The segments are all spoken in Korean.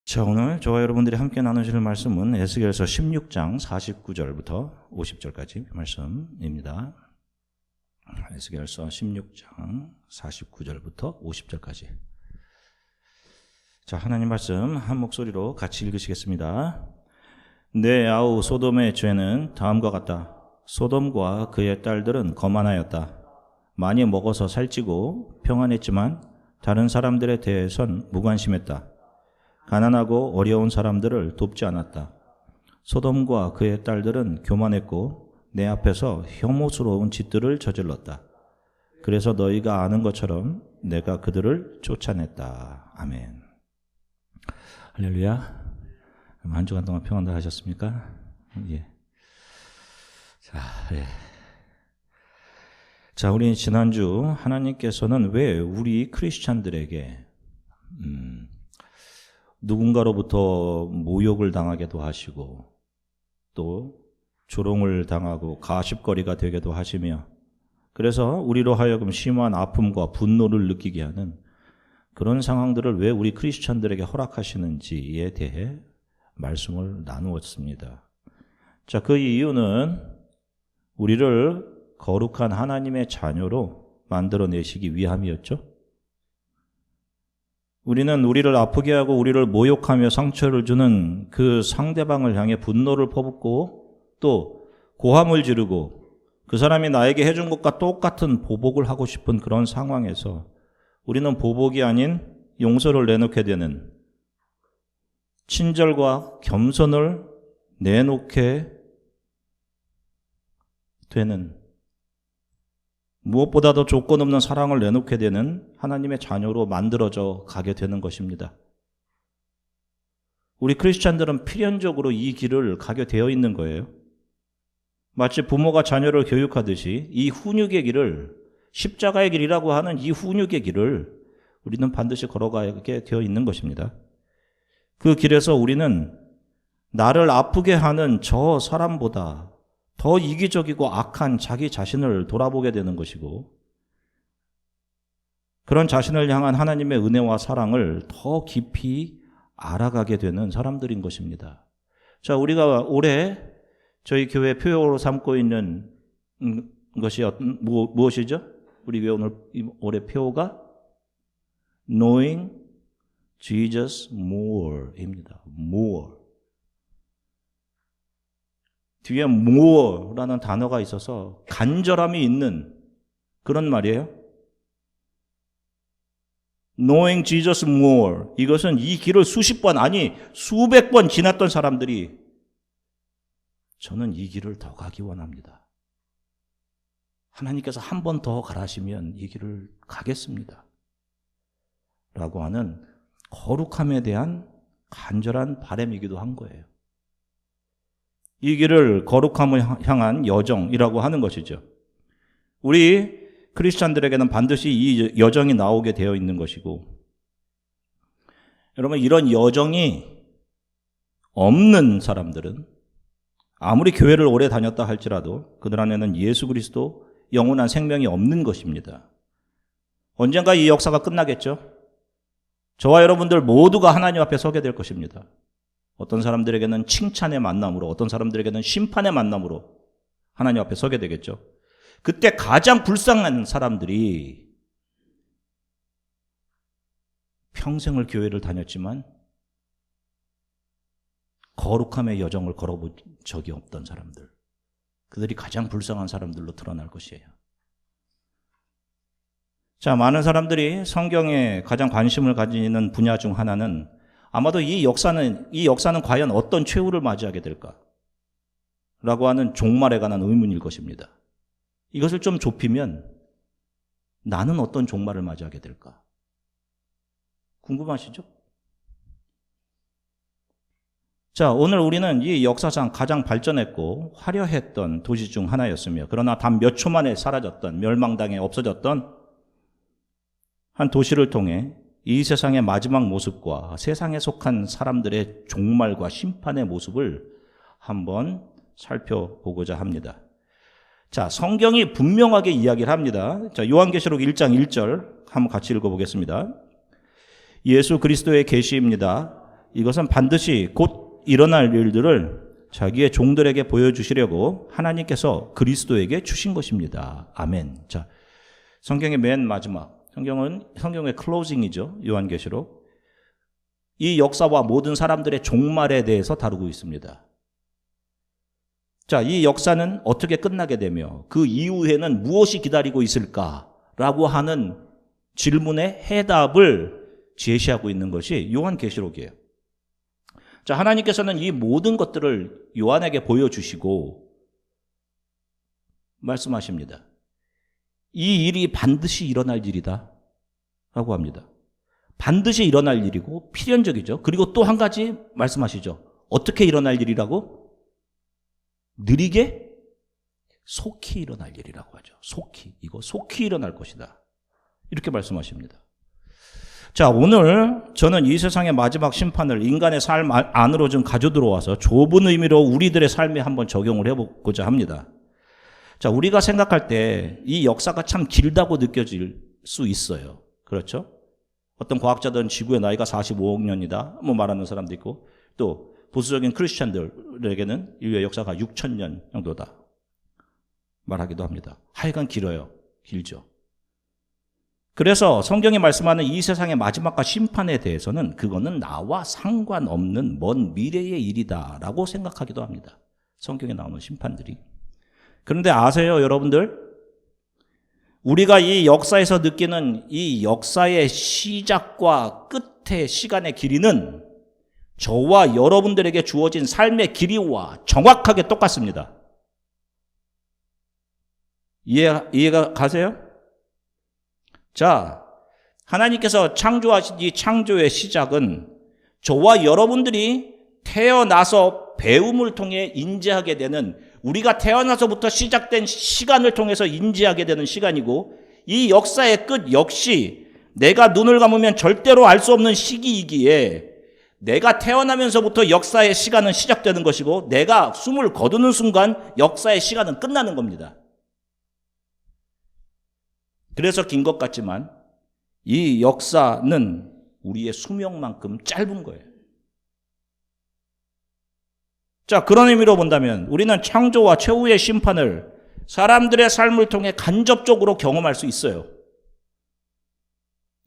자, 오늘 저와 여러분들이 함께 나누실 말씀은 에스겔서 16장 49절부터 50절까지 말씀입니다. 에스겔서 16장 49절부터 50절까지. 자, 하나님 말씀 한 목소리로 같이 읽으시겠습니다. 내 아우 소돔의 죄는 다음과 같다. 소돔과 그의 딸들은 거만하였다. 많이 먹어서 살찌고 평안했지만 다른 사람들에 대해선 무관심했다. 가난하고 어려운 사람들을 돕지 않았다. 소돔과 그의 딸들은 교만했고 내 앞에서 혐오스러운 짓들을 저질렀다. 그래서 너희가 아는 것처럼 내가 그들을 쫓아냈다. 아멘. 할렐루야. 한 주간 동안 평안들 하셨습니까? 예. 자, 우리 지난주 하나님께서는 왜 우리 크리스찬들에게 누군가로부터 모욕을 당하게도 하시고 또 조롱을 당하고 가십거리가 되게도 하시며 그래서 우리로 하여금 심한 아픔과 분노를 느끼게 하는 그런 상황들을 왜 우리 크리스찬들에게 허락하시는지에 대해 말씀을 나누었습니다. 자, 그 이유는 우리를 거룩한 하나님의 자녀로 만들어내시기 위함이었죠. 우리는 우리를 아프게 하고 우리를 모욕하며 상처를 주는 그 상대방을 향해 분노를 퍼붓고 또 고함을 지르고 그 사람이 나에게 해준 것과 똑같은 보복을 하고 싶은 그런 상황에서 우리는 보복이 아닌 용서를 내놓게 되는 친절과 겸손을 내놓게 되는 무엇보다도 조건 없는 사랑을 내놓게 되는 하나님의 자녀로 만들어져 가게 되는 것입니다. 우리 크리스찬들은 필연적으로 이 길을 가게 되어 있는 거예요. 마치 부모가 자녀를 교육하듯이 이 훈육의 길을, 십자가의 길이라고 하는 이 훈육의 길을 우리는 반드시 걸어가게 되어 있는 것입니다. 그 길에서 우리는 나를 아프게 하는 저 사람보다 더 이기적이고 악한 자기 자신을 돌아보게 되는 것이고 그런 자신을 향한 하나님의 은혜와 사랑을 더 깊이 알아가게 되는 사람들인 것입니다. 자, 우리가 올해 저희 교회 표어로 삼고 있는 것이 무엇이죠? 우리 교회 오늘 올해 표어가 Knowing Jesus More입니다. More. 뒤에 more라는 단어가 있어서 간절함이 있는 그런 말이에요. Knowing Jesus more. 이것은 이 길을 수십 번, 아니 수백 번 지났던 사람들이 저는 이 길을 더 가기 원합니다. 하나님께서 한 번 더 가라시면 이 길을 가겠습니다. 라고 하는 거룩함에 대한 간절한 바람이기도 한 거예요. 이 길을 거룩함을 향한 여정이라고 하는 것이죠. 우리 크리스찬들에게는 반드시 이 여정이 나오게 되어 있는 것이고 여러분 이런 여정이 없는 사람들은 아무리 교회를 오래 다녔다 할지라도 그들 안에는 예수 그리스도 영원한 생명이 없는 것입니다. 언젠가 이 역사가 끝나겠죠. 저와 여러분들 모두가 하나님 앞에 서게 될 것입니다. 어떤 사람들에게는 칭찬의 만남으로 어떤 사람들에게는 심판의 만남으로 하나님 앞에 서게 되겠죠. 그때 가장 불쌍한 사람들이 평생을 교회를 다녔지만 거룩함의 여정을 걸어본 적이 없던 사람들, 그들이 가장 불쌍한 사람들로 드러날 것이에요. 자, 많은 사람들이 성경에 가장 관심을 가지는 분야 중 하나는 아마도 이 역사는 과연 어떤 최후를 맞이하게 될까? 라고 하는 종말에 관한 의문일 것입니다. 이것을 좀 좁히면 나는 어떤 종말을 맞이하게 될까? 궁금하시죠? 자, 오늘 우리는 이 역사상 가장 발전했고 화려했던 도시 중 하나였으며 그러나 단 몇 초 만에 사라졌던 멸망당해 없어졌던 한 도시를 통해 이 세상의 마지막 모습과 세상에 속한 사람들의 종말과 심판의 모습을 한번 살펴보고자 합니다. 자, 성경이 분명하게 이야기를 합니다. 자, 요한계시록 1장 1절 한번 같이 읽어보겠습니다. 예수 그리스도의 계시입니다. 이것은 반드시 곧 일어날 일들을 자기의 종들에게 보여주시려고 하나님께서 그리스도에게 주신 것입니다. 아멘. 자, 성경의 맨 마지막, 성경의 클로징이죠. 요한계시록. 이 역사와 모든 사람들의 종말에 대해서 다루고 있습니다. 자, 이 역사는 어떻게 끝나게 되며 그 이후에는 무엇이 기다리고 있을까라고 하는 질문의 해답을 제시하고 있는 것이 요한계시록이에요. 자, 하나님께서는 이 모든 것들을 요한에게 보여주시고 말씀하십니다. 이 일이 반드시 일어날 일이다 라고 합니다. 반드시 일어날 일이고 필연적이죠. 그리고 또 한 가지 말씀하시죠. 어떻게 일어날 일이라고? 느리게 속히 일어날 일이라고 하죠. 이거 속히 일어날 것이다. 이렇게 말씀하십니다. 자, 오늘 저는 이 세상의 마지막 심판을 인간의 삶 안으로 좀 가져 들어와서 좁은 의미로 우리들의 삶에 한번 적용을 해보고자 합니다. 자, 우리가 생각할 때 이 역사가 참 길다고 느껴질 수 있어요. 그렇죠? 어떤 과학자들은 지구의 나이가 45억 년이다 뭐 말하는 사람도 있고, 또 보수적인 크리스천들에게는 인류의 역사가 6천 년 정도다 말하기도 합니다. 하여간 길죠. 그래서 성경이 말씀하는 이 세상의 마지막과 심판에 대해서는 그거는 나와 상관없는 먼 미래의 일이다라고 생각하기도 합니다. 성경에 나오는 심판들이. 그런데 아세요, 여러분들? 우리가 이 역사에서 느끼는 이 역사의 시작과 끝의 시간의 길이는 저와 여러분들에게 주어진 삶의 길이와 정확하게 똑같습니다. 이해가 가세요? 자, 하나님께서 창조하신 이 창조의 시작은 저와 여러분들이 태어나서 배움을 통해 인지하게 되는, 우리가 태어나서부터 시작된 시간을 통해서 인지하게 되는 시간이고, 이 역사의 끝 역시 내가 눈을 감으면 절대로 알 수 없는 시기이기에 내가 태어나면서부터 역사의 시간은 시작되는 것이고 내가 숨을 거두는 순간 역사의 시간은 끝나는 겁니다. 그래서 긴 것 같지만 이 역사는 우리의 수명만큼 짧은 거예요. 자, 그런 의미로 본다면 우리는 창조와 최후의 심판을 사람들의 삶을 통해 간접적으로 경험할 수 있어요.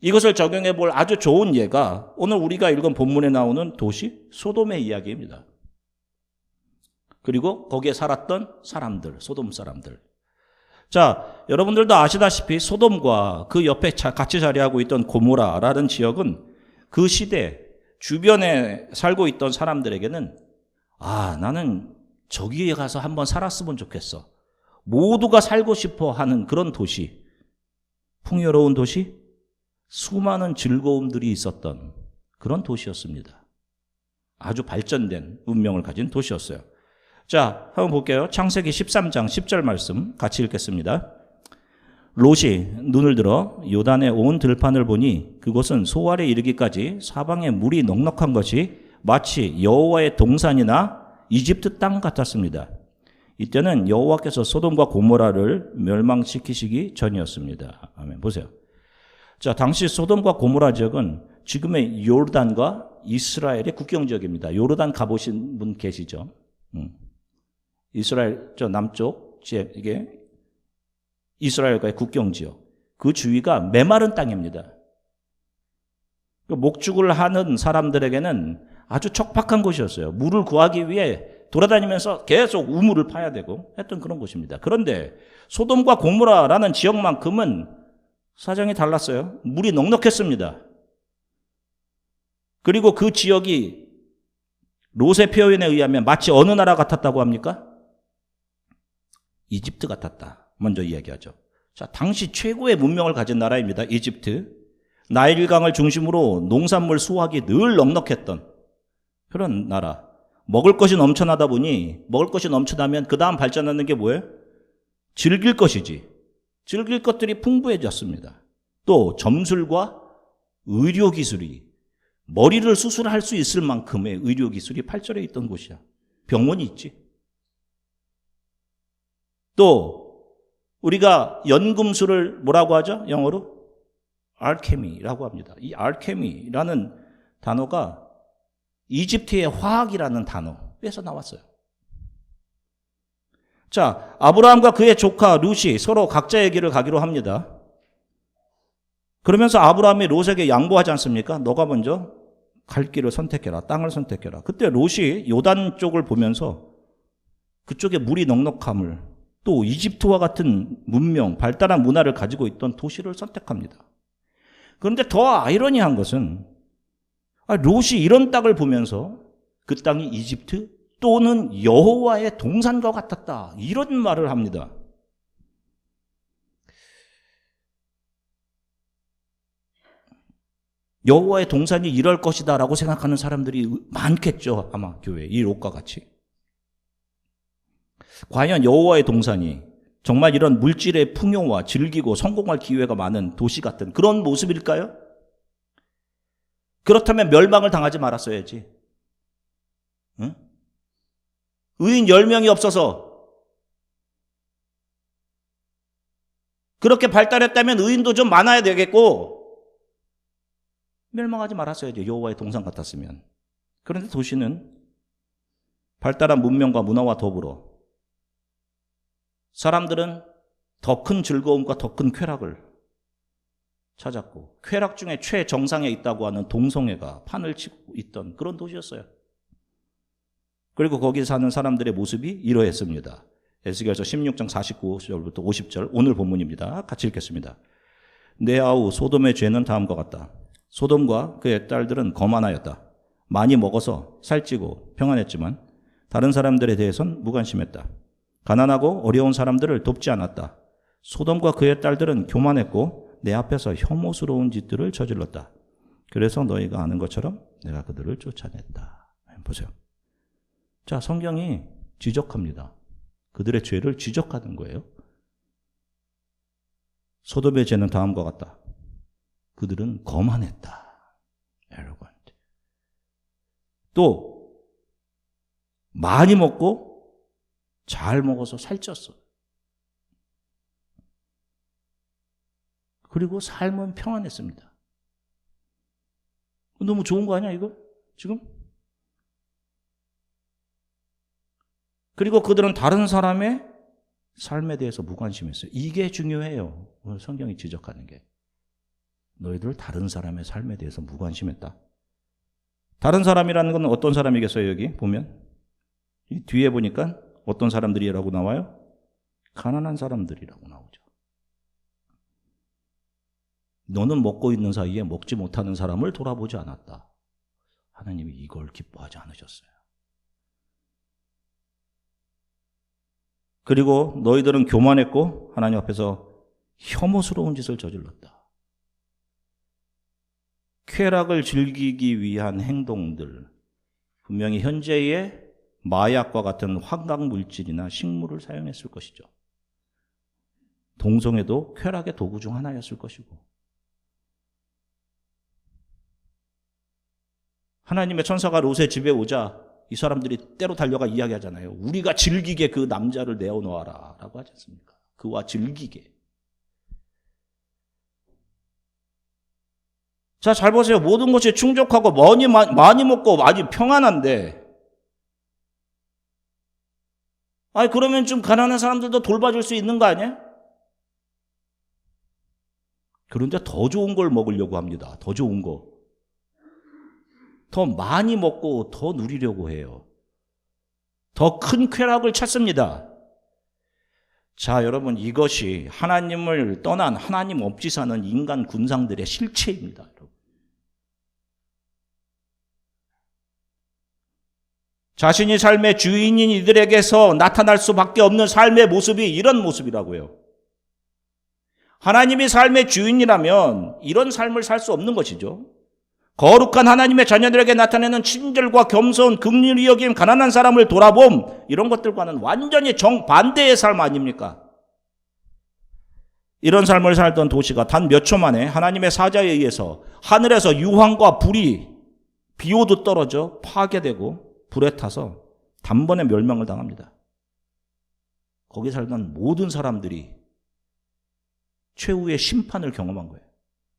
이것을 적용해 볼 아주 좋은 예가 오늘 우리가 읽은 본문에 나오는 도시 소돔의 이야기입니다. 그리고 거기에 살았던 사람들, 소돔 사람들. 자, 여러분들도 아시다시피 소돔과 그 옆에 같이 자리하고 있던 고모라라는 지역은 그 시대 주변에 살고 있던 사람들에게는 나는 저기에 가서 한번 살았으면 좋겠어. 모두가 살고 싶어 하는 그런 도시, 풍요로운 도시, 수많은 즐거움들이 있었던 그런 도시였습니다. 아주 발전된 문명을 가진 도시였어요. 자, 한번 볼게요. 창세기 13장 10절 말씀 같이 읽겠습니다. 롯이 눈을 들어 요단의 온 들판을 보니 그곳은 소알에 이르기까지 사방에 물이 넉넉한 것이 마치 여호와의 동산이나 이집트 땅 같았습니다. 이때는 여호와께서 소돔과 고모라를 멸망시키시기 전이었습니다. 아멘. 보세요. 자, 당시 소돔과 고모라 지역은 지금의 요르단과 이스라엘의 국경 지역입니다. 요르단 가보신 분 계시죠? 이스라엘 저 남쪽 지역, 이게 이스라엘과의 국경 지역. 그 주위가 메마른 땅입니다. 목축을 하는 사람들에게는 아주 척박한 곳이었어요. 물을 구하기 위해 돌아다니면서 계속 우물을 파야 되고 했던 그런 곳입니다. 그런데 소돔과 고모라라는 지역만큼은 사정이 달랐어요. 물이 넉넉했습니다. 그리고 그 지역이 롯의 표현에 의하면 마치 어느 나라 같았다고 합니까? 이집트 같았다. 먼저 이야기하죠. 자, 당시 최고의 문명을 가진 나라입니다. 이집트. 나일강을 중심으로 농산물 수확이 늘 넉넉했던 그런 나라. 먹을 것이 넘쳐나다 보니 먹을 것이 넘쳐나면 그 다음 발전하는 게 뭐예요? 즐길 것이지. 즐길 것들이 풍부해졌습니다. 또 점술과 의료기술이, 머리를 수술할 수 있을 만큼의 의료기술이 발전해 있던 곳이야. 병원이 있지. 또 우리가 연금술을 뭐라고 하죠? 영어로? 알케미라고 합니다. 이 알케미라는 단어가 이집트의 화학이라는 단어에서 나왔어요. 자, 아브라함과 그의 조카 룻이 서로 각자의 길을 가기로 합니다. 그러면서 아브라함이 롯에게 양보하지 않습니까? 너가 먼저 갈 길을 선택해라. 땅을 선택해라. 그때 롯이 요단 쪽을 보면서 그쪽에 물이 넉넉함을, 또 이집트와 같은 문명, 발달한 문화를 가지고 있던 도시를 선택합니다. 그런데 더 아이러니한 것은 롯이 이런 땅을 보면서 그 땅이 이집트 또는 여호와의 동산과 같았다, 이런 말을 합니다. 여호와의 동산이 이럴 것이다 라고 생각하는 사람들이 많겠죠. 아마 교회에 이 롯과 같이. 과연 여호와의 동산이 정말 이런 물질의 풍요와 즐기고 성공할 기회가 많은 도시 같은 그런 모습일까요? 그렇다면 멸망을 당하지 말았어야지. 응? 의인 10명이 없어서 그렇게 발달했다면 의인도 좀 많아야 되겠고, 멸망하지 말았어야죠. 여호와의 동산 같았으면. 그런데 도시는 발달한 문명과 문화와 더불어 사람들은 더 큰 즐거움과 더 큰 쾌락을 찾았고, 쾌락 중에 최정상에 있다고 하는 동성애가 판을 치고 있던 그런 도시였어요. 그리고 거기 사는 사람들의 모습이 이러했습니다. 에스겔서 16장 49절부터 50절, 오늘 본문입니다. 같이 읽겠습니다. 내 아우 소돔의 죄는 다음과 같다. 소돔과 그의 딸들은 거만하였다. 많이 먹어서 살찌고 평안했지만 다른 사람들에 대해선 무관심했다. 가난하고 어려운 사람들을 돕지 않았다. 소돔과 그의 딸들은 교만했고 내 앞에서 혐오스러운 짓들을 저질렀다. 그래서 너희가 아는 것처럼 내가 그들을 쫓아냈다. 보세요. 자, 성경이 지적합니다. 그들의 죄를 지적하는 거예요. 소돔의 죄는 다음과 같다. 그들은 거만했다. 여러분. 또 많이 먹고 잘 먹어서 살쪘어. 그리고 삶은 평안했습니다. 너무 좋은 거 아니야, 이거? 지금? 그리고 그들은 다른 사람의 삶에 대해서 무관심했어요. 이게 중요해요. 오늘 성경이 지적하는 게. 너희들 다른 사람의 삶에 대해서 무관심했다. 다른 사람이라는 건 어떤 사람이겠어요, 여기 보면? 이 뒤에 보니까 어떤 사람들이라고 나와요? 가난한 사람들이라고 나오죠. 너는 먹고 있는 사이에 먹지 못하는 사람을 돌아보지 않았다. 하나님이 이걸 기뻐하지 않으셨어요. 그리고 너희들은 교만했고 하나님 앞에서 혐오스러운 짓을 저질렀다. 쾌락을 즐기기 위한 행동들, 분명히 현재의 마약과 같은 환각 물질이나 식물을 사용했을 것이죠. 동성애도 쾌락의 도구 중 하나였을 것이고, 하나님의 천사가 롯의 집에 오자 이 사람들이 때로 달려가 이야기하잖아요. 우리가 즐기게 그 남자를 내어놓아라 라고 하지 않습니까? 그와 즐기게. 자, 잘 보세요. 모든 것이 충족하고 많이 먹고 많이 평안한데, 아니 그러면 좀 가난한 사람들도 돌봐줄 수 있는 거 아니에요? 그런데 더 좋은 걸 먹으려고 합니다. 더 좋은 거. 더 많이 먹고 더 누리려고 해요. 더 큰 쾌락을 찾습니다. 자, 여러분, 이것이 하나님을 떠난 하나님 없이 사는 인간 군상들의 실체입니다. 여러분. 자신이 삶의 주인인 이들에게서 나타날 수밖에 없는 삶의 모습이 이런 모습이라고요. 하나님이 삶의 주인이라면 이런 삶을 살 수 없는 것이죠. 거룩한 하나님의 자녀들에게 나타내는 친절과 겸손, 긍휼히 여김, 가난한 사람을 돌아봄, 이런 것들과는 완전히 정반대의 삶 아닙니까? 이런 삶을 살던 도시가 단 몇 초 만에 하나님의 사자에 의해서 하늘에서 유황과 불이 비오도 떨어져 파괴되고 불에 타서 단번에 멸망을 당합니다. 거기 살던 모든 사람들이 최후의 심판을 경험한 거예요.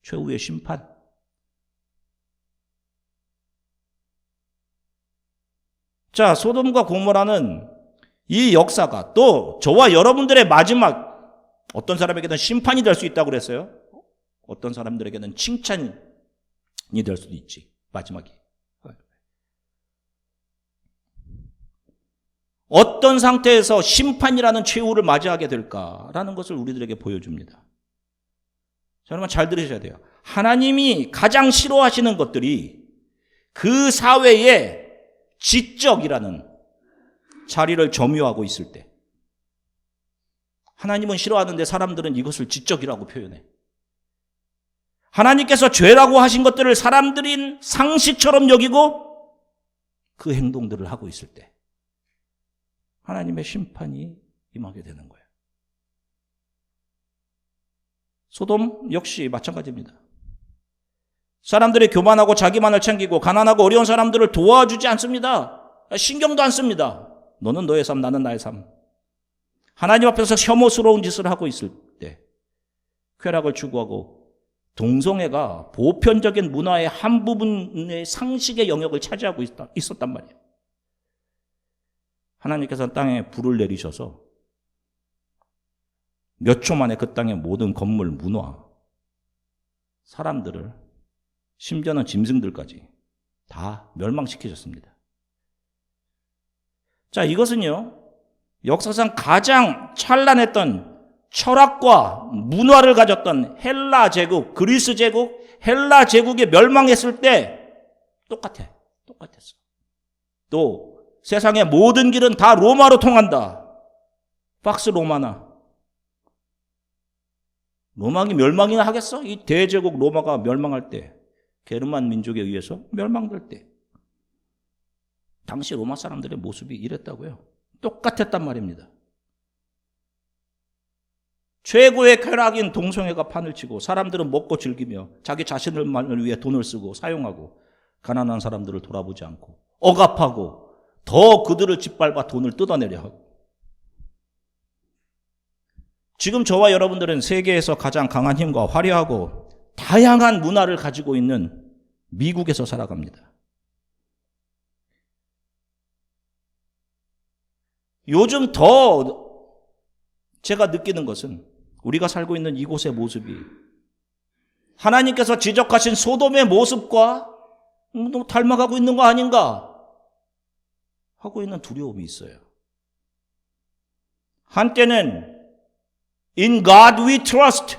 최후의 심판. 자, 소돔과 고모라는 이 역사가 또 저와 여러분들의 마지막, 어떤 사람에게는 심판이 될 수 있다고 그랬어요. 어떤 사람들에게는 칭찬이 될 수도 있지, 마지막이. 어떤 상태에서 심판이라는 최후를 맞이하게 될까라는 것을 우리들에게 보여줍니다. 자, 여러분 잘 들으셔야 돼요. 하나님이 가장 싫어하시는 것들이 그 사회에 지적이라는 자리를 점유하고 있을 때, 하나님은 싫어하는데 사람들은 이것을 지적이라고 표현해. 하나님께서 죄라고 하신 것들을 사람들인 상식처럼 여기고 그 행동들을 하고 있을 때 하나님의 심판이 임하게 되는 거예요. 소돔 역시 마찬가지입니다. 사람들이 교만하고 자기만을 챙기고 가난하고 어려운 사람들을 도와주지 않습니다. 신경도 안 씁니다. 너는 너의 삶, 나는 나의 삶. 하나님 앞에서 혐오스러운 짓을 하고 있을 때 쾌락을 추구하고, 동성애가 보편적인 문화의 한 부분의 상식의 영역을 차지하고 있었단 말이에요. 하나님께서는 땅에 불을 내리셔서 몇 초 만에 그 땅의 모든 건물, 문화, 사람들을, 심지어는 짐승들까지 다 멸망시키셨습니다. 자, 이것은요, 역사상 가장 찬란했던 철학과 문화를 가졌던 헬라 제국, 그리스 제국, 헬라 제국이 멸망했을 때 똑같았어. 또 세상의 모든 길은 다 로마로 통한다. 팍스 로마나. 로마가 멸망이나 하겠어? 이 대제국 로마가 멸망할 때, 게르만 민족에 의해서 멸망될 때, 당시 로마 사람들의 모습이 이랬다고요. 똑같았단 말입니다. 최고의 쾌락인 동성애가 판을 치고, 사람들은 먹고 즐기며 자기 자신을 위해 돈을 쓰고 사용하고, 가난한 사람들을 돌아보지 않고 억압하고 더 그들을 짓밟아 돈을 뜯어내려 하고. 지금 저와 여러분들은 세계에서 가장 강한 힘과 화려하고 다양한 문화를 가지고 있는 미국에서 살아갑니다. 요즘 더 제가 느끼는 것은 우리가 살고 있는 이곳의 모습이 하나님께서 지적하신 소돔의 모습과 너무 닮아가고 있는 거 아닌가 하고 있는 두려움이 있어요. 한때는 In God we trust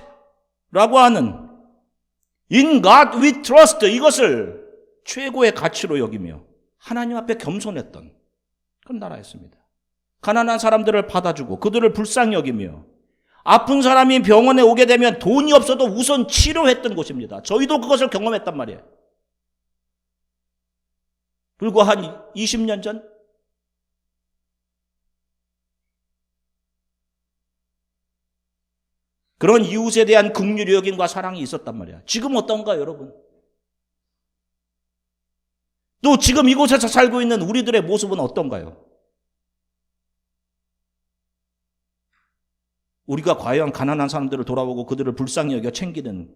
라고 하는, In God we trust, 이것을 최고의 가치로 여기며 하나님 앞에 겸손했던 그런 나라였습니다. 가난한 사람들을 받아주고 그들을 불쌍히 여기며, 아픈 사람이 병원에 오게 되면 돈이 없어도 우선 치료했던 곳입니다. 저희도 그것을 경험했단 말이에요. 불과 한 20년 전 그런 이웃에 대한 긍휼의 여김과 사랑이 있었단 말이야. 지금 어떤가 여러분? 또 지금 이곳에서 살고 있는 우리들의 모습은 어떤가요? 우리가 과연 가난한 사람들을 돌아보고 그들을 불쌍히 여겨 챙기는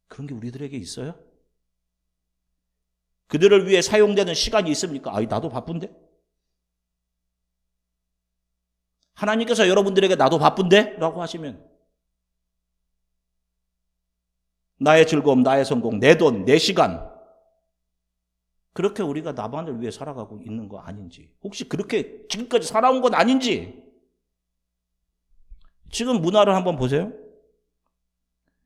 그런 게 우리들에게 있어요? 그들을 위해 사용되는 시간이 있습니까? 아이, 나도 바쁜데? 하나님께서 여러분들에게 나도 바쁜데? 라고 하시면 나의 즐거움, 나의 성공, 내 돈, 내 시간, 그렇게 우리가 나만을 위해 살아가고 있는 거 아닌지, 혹시 그렇게 지금까지 살아온 건 아닌지. 지금 문화를 한번 보세요.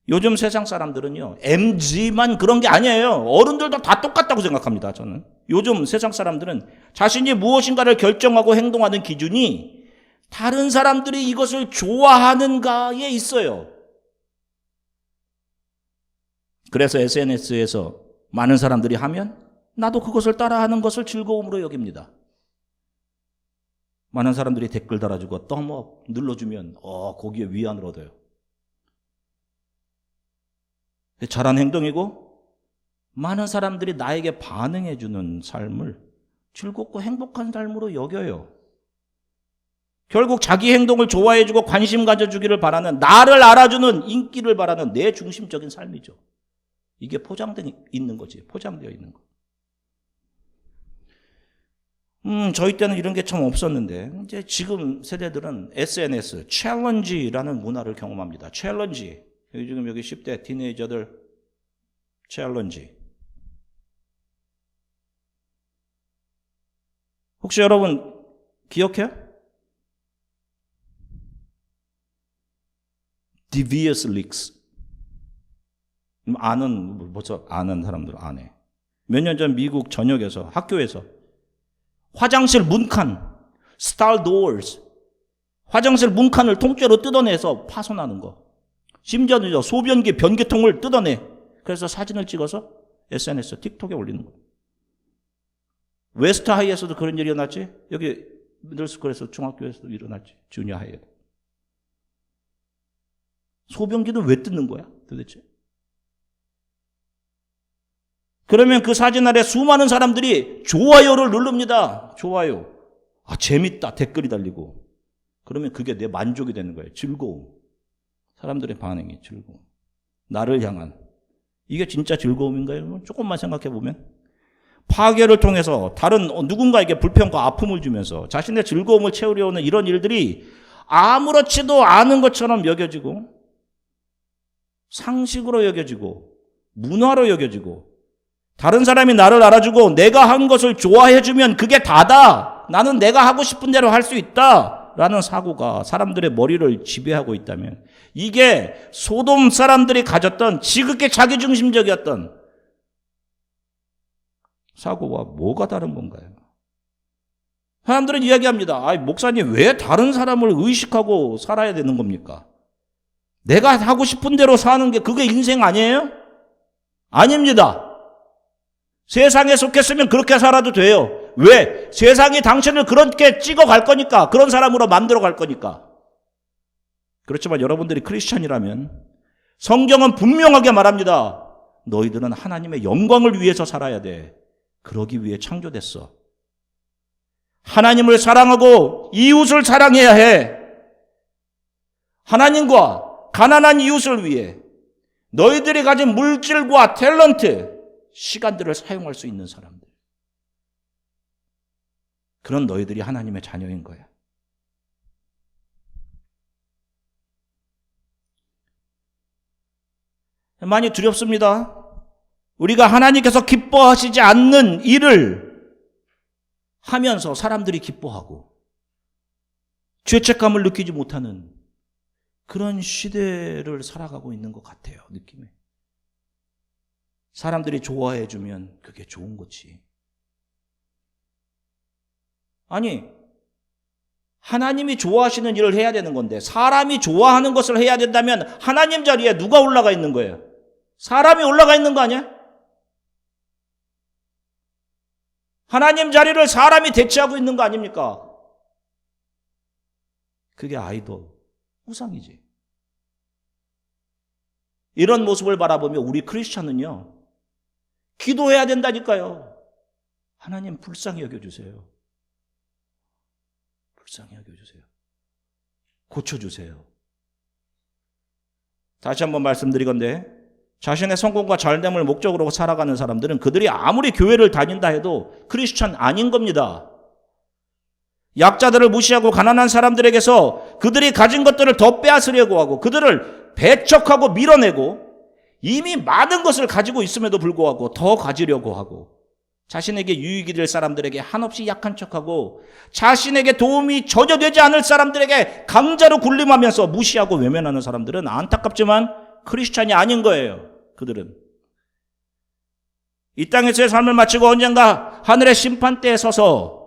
요즘 세상 사람들은요, MZ만 그런 게 아니에요. 어른들도 다 똑같다고 생각합니다, 저는. 요즘 세상 사람들은 자신이 무엇인가를 결정하고 행동하는 기준이 다른 사람들이 이것을 좋아하는가에 있어요. 그래서 SNS에서 많은 사람들이 하면 나도 그것을 따라하는 것을 즐거움으로 여깁니다. 많은 사람들이 댓글 달아주고 덤업 눌러주면 거기에 위안을 얻어요. 잘한 행동이고, 많은 사람들이 나에게 반응해주는 삶을 즐겁고 행복한 삶으로 여겨요. 결국 자기 행동을 좋아해주고 관심 가져주기를 바라는, 나를 알아주는, 인기를 바라는 내 중심적인 삶이죠. 이게 포장되어 있는 거지. 포장되어 있는 거. 저희 때는 이런 게 참 없었는데 이제 지금 세대들은 SNS, 챌린지라는 문화를 경험합니다. 챌린지. 지금 여기 10대 티네이저들 챌린지. 혹시 여러분 기억해요? Devious leaks. 아는 사람들 안 해. 몇 년 전 미국 전역에서 학교에서 화장실 문칸, star doors, 화장실 문칸을 통째로 뜯어내서 파손하는 거. 심지어는 소변기 변기통을 뜯어내. 그래서 사진을 찍어서 SNS, 틱톡에 올리는 거. 웨스트 하이에서도 그런 일이 일어났지. 여기 미들스쿨에서 중학교에서도 일어났지. 주니어 하이에. 소변기는 왜 뜯는 거야 도대체? 그러면 그 사진 아래 수많은 사람들이 좋아요를 누릅니다. 좋아요. 재밌다. 댓글이 달리고. 그러면 그게 내 만족이 되는 거예요. 즐거움. 사람들의 반응이 즐거움. 나를 향한. 이게 진짜 즐거움인가요? 조금만 생각해 보면. 파괴를 통해서 다른 누군가에게 불평과 아픔을 주면서 자신의 즐거움을 채우려 하는 이런 일들이 아무렇지도 않은 것처럼 여겨지고 상식으로 여겨지고 문화로 여겨지고 다른 사람이 나를 알아주고 내가 한 것을 좋아해주면 그게 다다. 나는 내가 하고 싶은 대로 할 수 있다. 라는 사고가 사람들의 머리를 지배하고 있다면 이게 소돔 사람들이 가졌던 지극히 자기중심적이었던 사고와 뭐가 다른 건가요? 사람들은 이야기합니다. 목사님 왜 다른 사람을 의식하고 살아야 되는 겁니까? 내가 하고 싶은 대로 사는 게 그게 인생 아니에요? 아닙니다. 세상에 속했으면 그렇게 살아도 돼요. 왜? 세상이 당신을 그렇게 찍어갈 거니까. 그런 사람으로 만들어 갈 거니까. 그렇지만 여러분들이 크리스찬이라면 성경은 분명하게 말합니다. 너희들은 하나님의 영광을 위해서 살아야 돼. 그러기 위해 창조됐어. 하나님을 사랑하고 이웃을 사랑해야 해. 하나님과 가난한 이웃을 위해 너희들이 가진 물질과 탤런트, 시간들을 사용할 수 있는 사람들. 그런 너희들이 하나님의 자녀인 거야. 많이 두렵습니다. 우리가 하나님께서 기뻐하시지 않는 일을 하면서 사람들이 기뻐하고 죄책감을 느끼지 못하는 그런 시대를 살아가고 있는 것 같아요. 느낌에. 사람들이 좋아해 주면 그게 좋은 거지. 아니, 하나님이 좋아하시는 일을 해야 되는 건데 사람이 좋아하는 것을 해야 된다면 하나님 자리에 누가 올라가 있는 거예요? 사람이 올라가 있는 거 아니야? 하나님 자리를 사람이 대체하고 있는 거 아닙니까? 그게 아이돌, 우상이지. 이런 모습을 바라보며 우리 크리스찬은요, 기도해야 된다니까요. 하나님 불쌍히 여겨주세요. 불쌍히 여겨주세요. 고쳐주세요. 다시 한번 말씀드리건대 자신의 성공과 잘됨을 목적으로 살아가는 사람들은 그들이 아무리 교회를 다닌다 해도 크리스찬 아닌 겁니다. 약자들을 무시하고 가난한 사람들에게서 그들이 가진 것들을 더 빼앗으려고 하고 그들을 배척하고 밀어내고 이미 많은 것을 가지고 있음에도 불구하고 더 가지려고 하고 자신에게 유익이 될 사람들에게 한없이 약한 척하고 자신에게 도움이 전혀 되지 않을 사람들에게 강자로 군림하면서 무시하고 외면하는 사람들은 안타깝지만 크리스찬이 아닌 거예요. 그들은 이 땅에서의 삶을 마치고 언젠가 하늘의 심판대에 서서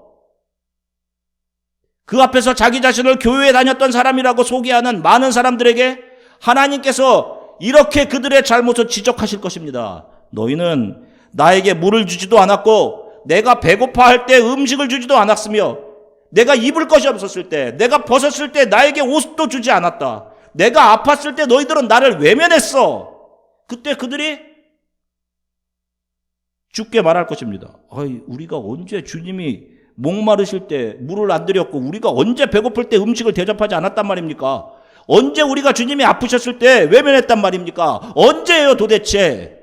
그 앞에서 자기 자신을 교회에 다녔던 사람이라고 소개하는 많은 사람들에게 하나님께서 이렇게 그들의 잘못을 지적하실 것입니다. 너희는 나에게 물을 주지도 않았고 내가 배고파할 때 음식을 주지도 않았으며 내가 입을 것이 없었을 때 내가 벗었을 때 나에게 옷도 주지 않았다. 내가 아팠을 때 너희들은 나를 외면했어. 그때 그들이 죽게 말할 것입니다. 우리가 언제 주님이 목마르실 때 물을 안 드렸고 우리가 언제 배고플 때 음식을 대접하지 않았단 말입니까? 언제 우리가 주님이 아프셨을 때 외면했단 말입니까? 언제예요 도대체?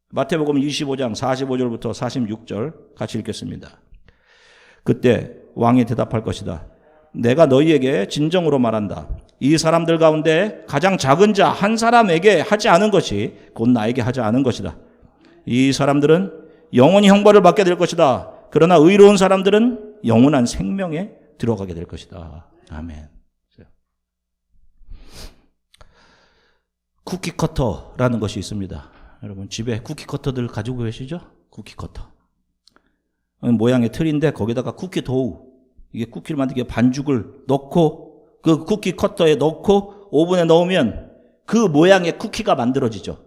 마태복음 25장 45절부터 46절 같이 읽겠습니다. 그때 왕이 대답할 것이다. 내가 너희에게 진정으로 말한다. 이 사람들 가운데 가장 작은 자 한 사람에게 하지 않은 것이 곧 나에게 하지 않은 것이다. 이 사람들은 영원히 형벌을 받게 될 것이다. 그러나 의로운 사람들은 영원한 생명에 들어가게 될 것이다. 아멘. 쿠키 커터라는 것이 있습니다. 여러분 집에 쿠키 커터들 가지고 계시죠? 쿠키 커터. 모양의 틀인데 거기다가 쿠키 도우, 이게 쿠키를 만들기 반죽을 넣고 그 쿠키 커터에 넣고 오븐에 넣으면 그 모양의 쿠키가 만들어지죠.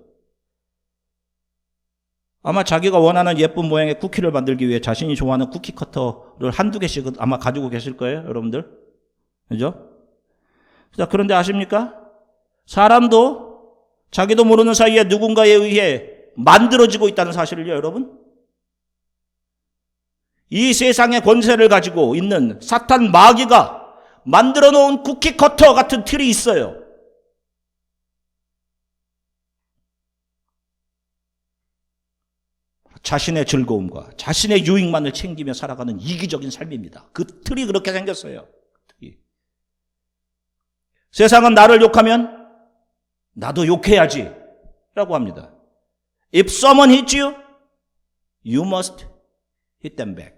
아마 자기가 원하는 예쁜 모양의 쿠키를 만들기 위해 자신이 좋아하는 쿠키 커터를 한두 개씩 아마 가지고 계실 거예요, 여러분들. 그죠? 자, 그런데 아십니까? 사람도 자기도 모르는 사이에 누군가에 의해 만들어지고 있다는 사실을요, 여러분. 이 세상의 권세를 가지고 있는 사탄 마귀가 만들어 놓은 쿠키 커터 같은 틀이 있어요. 자신의 즐거움과 자신의 유익만을 챙기며 살아가는 이기적인 삶입니다. 그 틀이 그렇게 생겼어요. 세상은 나를 욕하면 나도 욕해야지 라고 합니다. If someone hits you, you must hit them back.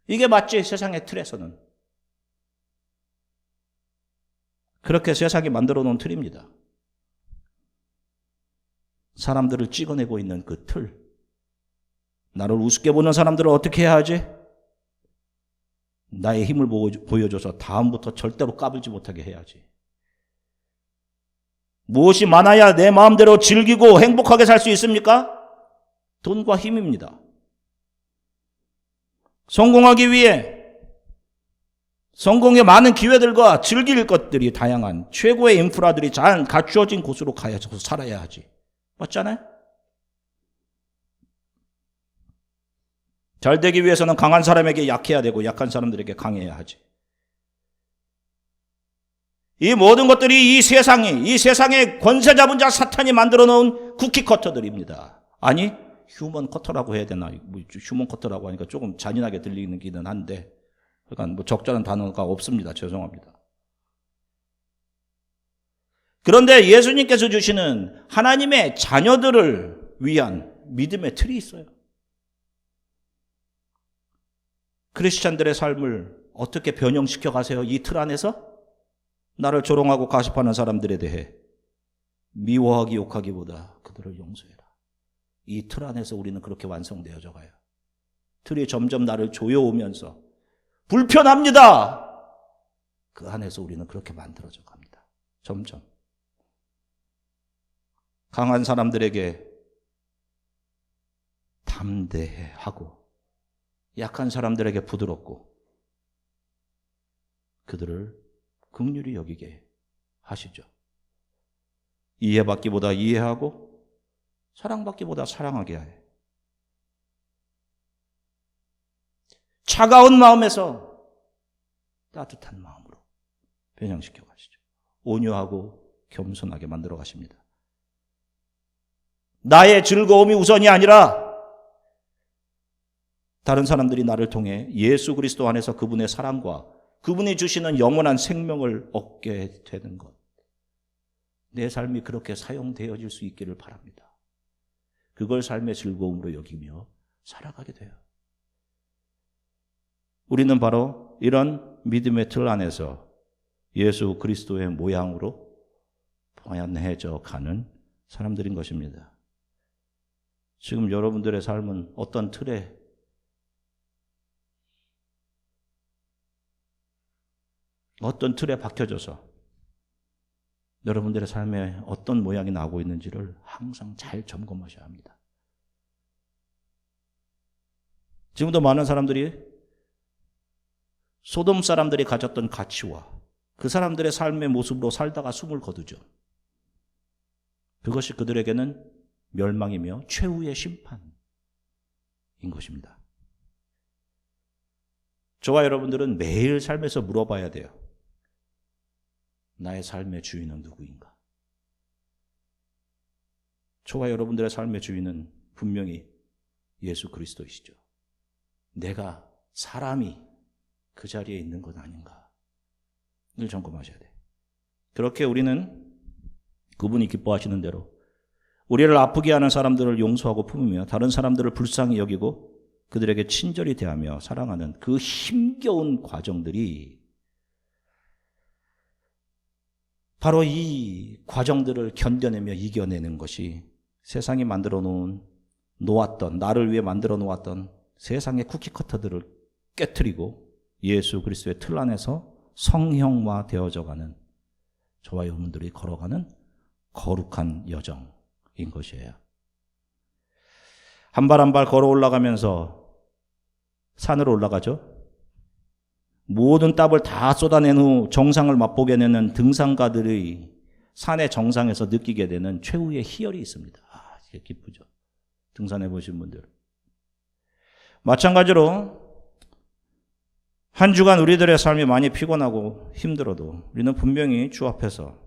이게 맞지, 세상의 틀에서는. 그렇게 세상이 만들어 놓은 틀입니다. 사람들을 찍어내고 있는 그 틀. 나를 우습게 보는 사람들을 어떻게 해야 하지? 나의 힘을 보여줘서 다음부터 절대로 까불지 못하게 해야지. 무엇이 많아야 내 마음대로 즐기고 행복하게 살 수 있습니까? 돈과 힘입니다. 성공하기 위해 성공의 많은 기회들과 즐길 것들이 다양한 최고의 인프라들이 잘 갖추어진 곳으로 가야지, 살아야 하지. 맞잖아요? 잘 되기 위해서는 강한 사람에게 약해야 되고 약한 사람들에게 강해야 하지. 이 모든 것들이 이 세상의 권세 잡은 자 사탄이 만들어 놓은 쿠키 커터들입니다. 아니, 휴먼 커터라고 해야 되나? 휴먼 커터라고 하니까 조금 잔인하게 들리기는 한데, 그러니까 적절한 단어가 없습니다. 죄송합니다. 그런데 예수님께서 주시는 하나님의 자녀들을 위한 믿음의 틀이 있어요. 크리스찬들의 삶을 어떻게 변형시켜 가세요? 이 틀 안에서 나를 조롱하고 가십하는 사람들에 대해 미워하기 욕하기보다 그들을 용서해라. 이 틀 안에서 우리는 그렇게 완성되어져 가요. 틀이 점점 나를 조여오면서 불편합니다. 그 안에서 우리는 그렇게 만들어져 갑니다. 점점. 강한 사람들에게 담대하고 약한 사람들에게 부드럽고 그들을 긍휼히 여기게 하시죠. 이해받기보다 이해하고 사랑받기보다 사랑하게 해. 차가운 마음에서 따뜻한 마음으로 변형시켜 가시죠. 온유하고 겸손하게 만들어 가십니다. 나의 즐거움이 우선이 아니라 다른 사람들이 나를 통해 예수 그리스도 안에서 그분의 사랑과 그분이 주시는 영원한 생명을 얻게 되는 것. 내 삶이 그렇게 사용되어질 수 있기를 바랍니다. 그걸 삶의 즐거움으로 여기며 살아가게 돼요. 우리는 바로 이런 믿음의 틀 안에서 예수 그리스도의 모양으로 변해져 가는 사람들인 것입니다. 지금 여러분들의 삶은 어떤 틀에 박혀져서 여러분들의 삶에 어떤 모양이 나오고 있는지를 항상 잘 점검하셔야 합니다. 지금도 많은 사람들이 소돔 사람들이 가졌던 가치와 그 사람들의 삶의 모습으로 살다가 숨을 거두죠. 그것이 그들에게는 멸망이며 최후의 심판인 것입니다. 저와 여러분들은 매일 삶에서 물어봐야 돼요. 나의 삶의 주인은 누구인가? 저와 여러분들의 삶의 주인은 분명히 예수 그리스도이시죠. 내가 사람이 그 자리에 있는 것 아닌가 늘 점검하셔야 돼요. 그렇게 우리는 그분이 기뻐하시는 대로 우리를 아프게 하는 사람들을 용서하고 품으며 다른 사람들을 불쌍히 여기고 그들에게 친절히 대하며 사랑하는 그 힘겨운 과정들이 바로 이 과정들을 견뎌내며 이겨내는 것이 세상이 만들어 놓았던, 나를 위해 만들어 놓았던 세상의 쿠키커터들을 깨트리고 예수 그리스도의 틀 안에서 성형화 되어져가는 저와 여러분들이 걸어가는 거룩한 여정인 것이에요. 한 발 한 발 걸어 올라가면서 산으로 올라가죠. 모든 땀을 다 쏟아낸 후 정상을 맛보게 되는 등산가들의 산의 정상에서 느끼게 되는 최후의 희열이 있습니다. 이게 기쁘죠. 등산해 보신 분들. 마찬가지로 한 주간 우리들의 삶이 많이 피곤하고 힘들어도 우리는 분명히 주 앞에서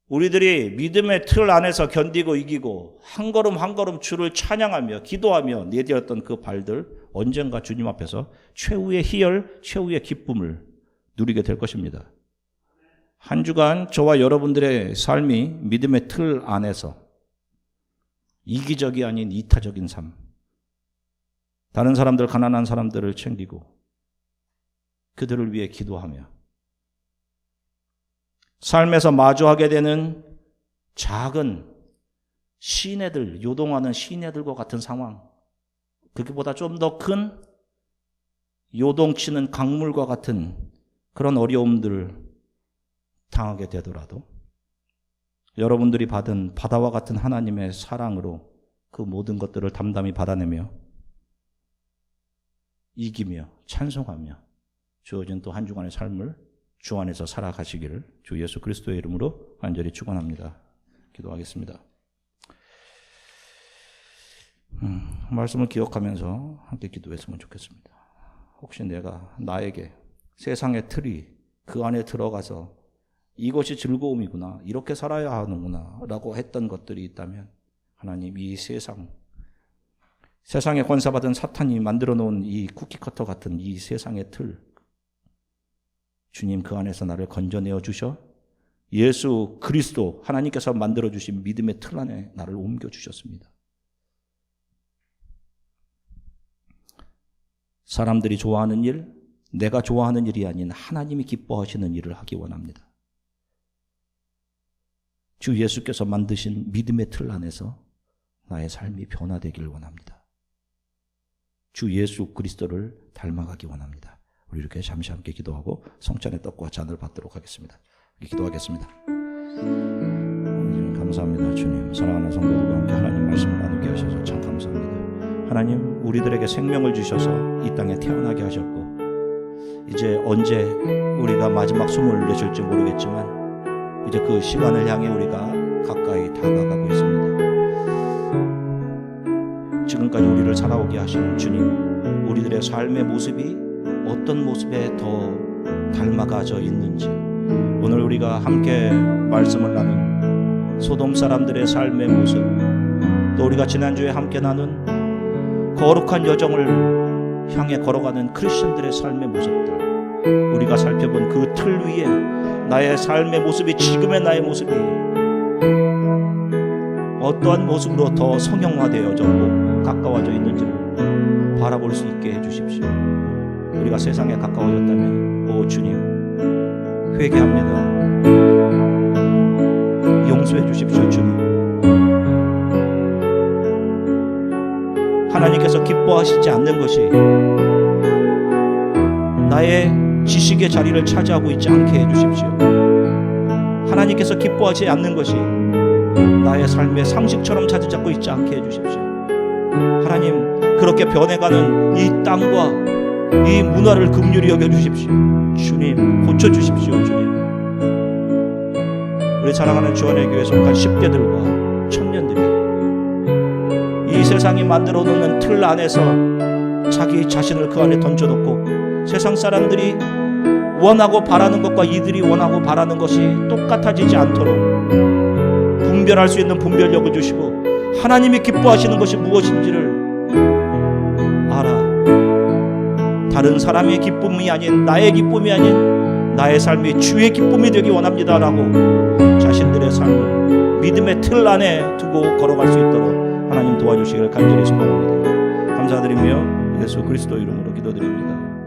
우리들이 믿음의 틀 안에서 견디고 이기고 한 걸음 한 걸음 주를 찬양하며 기도하며 내디뎠던 그 발들 언젠가 주님 앞에서 최후의 희열, 최후의 기쁨을 누리게 될 것입니다. 한 주간 저와 여러분들의 삶이 믿음의 틀 안에서 이기적이 아닌 이타적인 삶, 다른 사람들, 가난한 사람들을 챙기고 그들을 위해 기도하며 삶에서 마주하게 되는 작은 시내들, 요동하는 시내들과 같은 상황, 그보다 좀 더 큰 요동치는 강물과 같은 그런 어려움들을 당하게 되더라도 여러분들이 받은 바다와 같은 하나님의 사랑으로 그 모든 것들을 담담히 받아내며 이기며 찬송하며 주어진 또 한 주간의 삶을 주 안에서 살아가시기를 주 예수 그리스도의 이름으로 간절히 축원합니다. 기도하겠습니다. 말씀을 기억하면서 함께 기도했으면 좋겠습니다. 혹시 내가 나에게 세상의 틀이 그 안에 들어가서 이것이 즐거움이구나, 이렇게 살아야 하는구나 라고 했던 것들이 있다면 하나님, 이 세상에 권사받은 사탄이 만들어 놓은 이 쿠키커터 같은 이 세상의 틀, 주님 그 안에서 나를 건져내어 주셔 예수 그리스도 하나님께서 만들어 주신 믿음의 틀 안에 나를 옮겨 주셨습니다. 사람들이 좋아하는 일, 내가 좋아하는 일이 아닌 하나님이 기뻐하시는 일을 하기 원합니다. 주 예수께서 만드신 믿음의 틀 안에서 나의 삶이 변화되기를 원합니다. 주 예수 그리스도를 닮아가기 원합니다. 우리 이렇게 잠시 함께 기도하고 성찬의 떡과 잔을 받도록 하겠습니다. 기도하겠습니다. 감사합니다. 주님, 사랑하는 성도들과 함께 하나님 말씀을 나누게 하셔서 참 감사합니다. 하나님, 우리들에게 생명을 주셔서 이 땅에 태어나게 하셨고 이제 언제 우리가 마지막 숨을 내쉴지 모르겠지만 이제 그 시간을 향해 우리가 가까이 다가가고 있습니다. 지금까지 우리를 살아오게 하신 주님, 우리들의 삶의 모습이 어떤 모습에 더 닮아가져 있는지 오늘 우리가 함께 말씀을 나눈 소돔 사람들의 삶의 모습, 또 우리가 지난주에 함께 나눈 거룩한 여정을 향해 걸어가는 크리스천들의 삶의 모습들, 우리가 살펴본 그 틀 위에 나의 삶의 모습이, 지금의 나의 모습이 어떠한 모습으로 더 성형화되어졌고 가까워져 있는지를 바라볼 수 있게 해주십시오. 우리가 세상에 가까워졌다면 오 주님, 회개합니다. 용서해 주십시오. 주님, 하나님께서 기뻐하시지 않는 것이 나의 지식의 자리를 차지하고 있지 않게 해주십시오. 하나님께서 기뻐하지 않는 것이 나의 삶의 상식처럼 자리 잡고 있지 않게 해주십시오. 하나님, 그렇게 변해가는 이 땅과 이 문화를 긍휼히 여겨주십시오. 주님, 고쳐주십시오. 주님, 우리 사랑하는 주안의 교회에 속한 10대들과 청년들이 이 세상이 만들어 놓는 틀 안에서 자기 자신을 그 안에 던져놓고 세상 사람들이 원하고 바라는 것과 이들이 원하고 바라는 것이 똑같아지지 않도록 분별할 수 있는 분별력을 주시고 하나님이 기뻐하시는 것이 무엇인지를 알아. 다른 사람의 기쁨이 아닌 나의 기쁨이 아닌 나의 삶이 주의 기쁨이 되기 원합니다라고 자신들의 삶을 믿음의 틀 안에 두고 걸어갈 수 있도록 하나님 도와주시기를 간절히 소망합니다. 감사드리며 예수 그리스도 이름으로 기도드립니다.